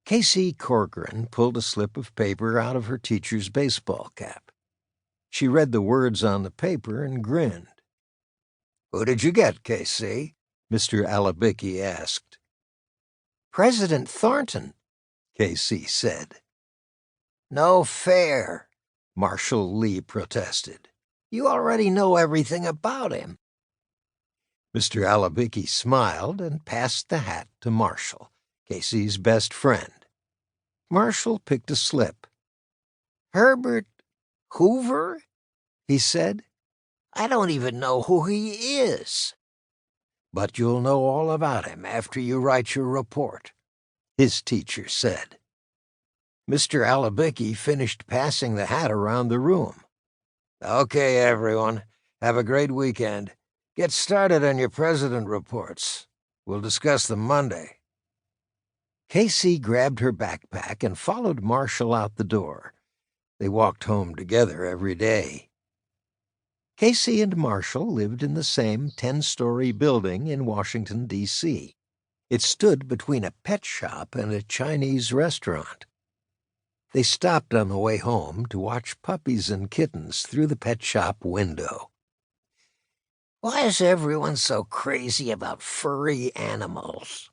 Casey Corcoran pulled a slip of paper out of her teacher's baseball cap. She read the words on the paper and grinned. "Who did you get, Casey?" Mr. Alabicki asked. "President Thornton," Casey said. "No fair," Marshall Lee protested. "You already know everything about him." Mr. Alabicki smiled and passed the hat to Marshall, Casey's best friend. Marshall picked a slip. "Herbert Hoover?" he said. "I don't even know who he is." "But you'll know all about him after you write your report," his teacher said. Mr. Alabicki finished passing the hat around the room. "Okay, everyone, have a great weekend. Get started on your president reports. We'll discuss them Monday." Casey grabbed her backpack and followed Marshall out the door. They walked home together every day. Casey and Marshall lived in the same 10-story building in Washington, D.C. It stood between a pet shop and a Chinese restaurant. They stopped on the way home to watch puppies and kittens through the pet shop window. "Why is everyone so crazy about furry animals?"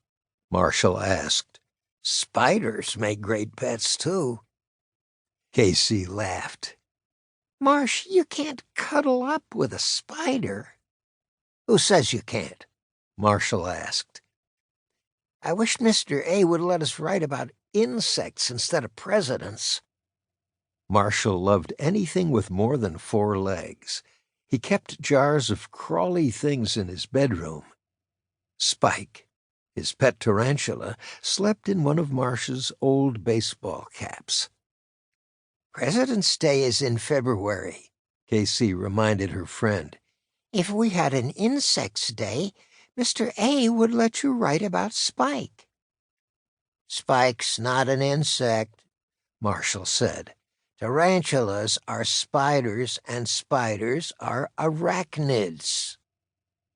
Marshall asked. "Spiders make great pets, too." Casey laughed. "Marsh, you can't cuddle up with a spider." "Who says you can't?" Marshall asked. "I wish Mr. A would let us write about insects instead of presidents." Marshall loved anything with more than 4 legs. He kept jars of crawly things in his bedroom. Spike, his pet tarantula, slept in one of Marsh's old baseball caps. "President's Day is in February," Casey reminded her friend. "If we had an Insects Day, Mr. A would let you write about Spike." "Spike's not an insect," Marshall said. "Tarantulas are spiders, and spiders are arachnids."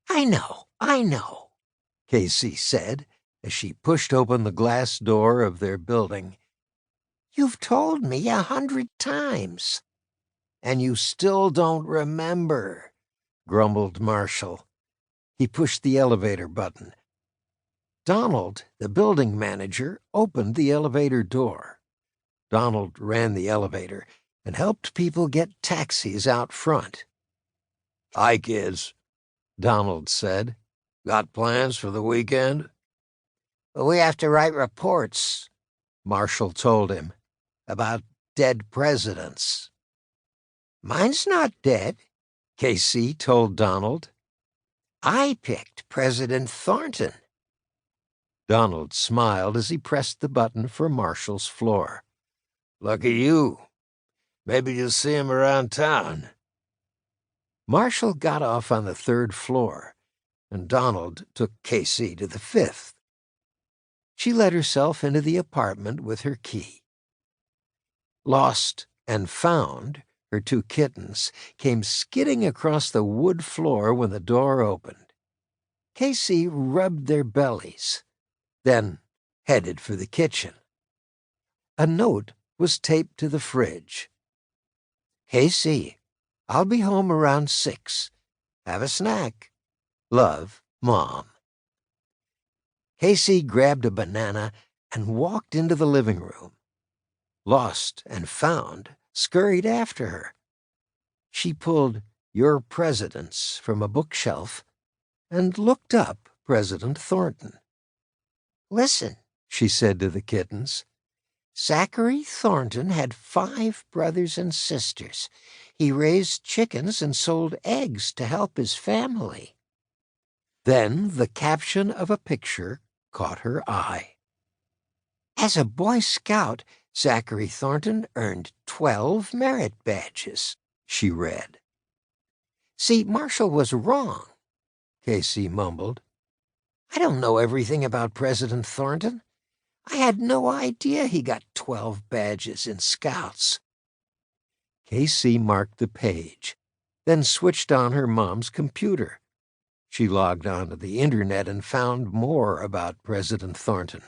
I know, Casey said as she pushed open the glass door of their building. "You've told me 100 times." "And you still don't remember," grumbled Marshall. He pushed the elevator button. Donald, the building manager, opened the elevator door. Donald ran the elevator and helped people get taxis out front. "Hi, kids," Donald said. "Got plans for the weekend?" "We have to write reports," Marshall told him, "about dead presidents." "Mine's not dead," Casey told Donald. "I picked President Thornton." Donald smiled as he pressed the button for Marshall's floor. "Lucky you. Maybe you'll see him around town." Marshall got off on the 3rd floor, and Donald took Casey to the 5th. She let herself into the apartment with her key. Lost and Found, her 2 kittens, came skidding across the wood floor when the door opened. Casey rubbed their bellies, then headed for the kitchen. A note was taped to the fridge. "Casey, I'll be home around 6. Have a snack. Love, Mom." Casey grabbed a banana and walked into the living room. Lost and Found scurried after her. She pulled Your Presidents from a bookshelf and looked up President Thornton. "Listen," she said to the kittens. "Zachary Thornton had 5 brothers and sisters. He raised chickens and sold eggs to help his family." Then the caption of a picture caught her eye. "As a Boy Scout, Zachary Thornton earned 12 merit badges," she read. "See, Marshall was wrong," Casey mumbled. "I don't know everything about President Thornton. I had no idea he got 12 badges in Scouts." Casey marked the page, then switched on her mom's computer. She logged onto the internet and found more about President Thornton.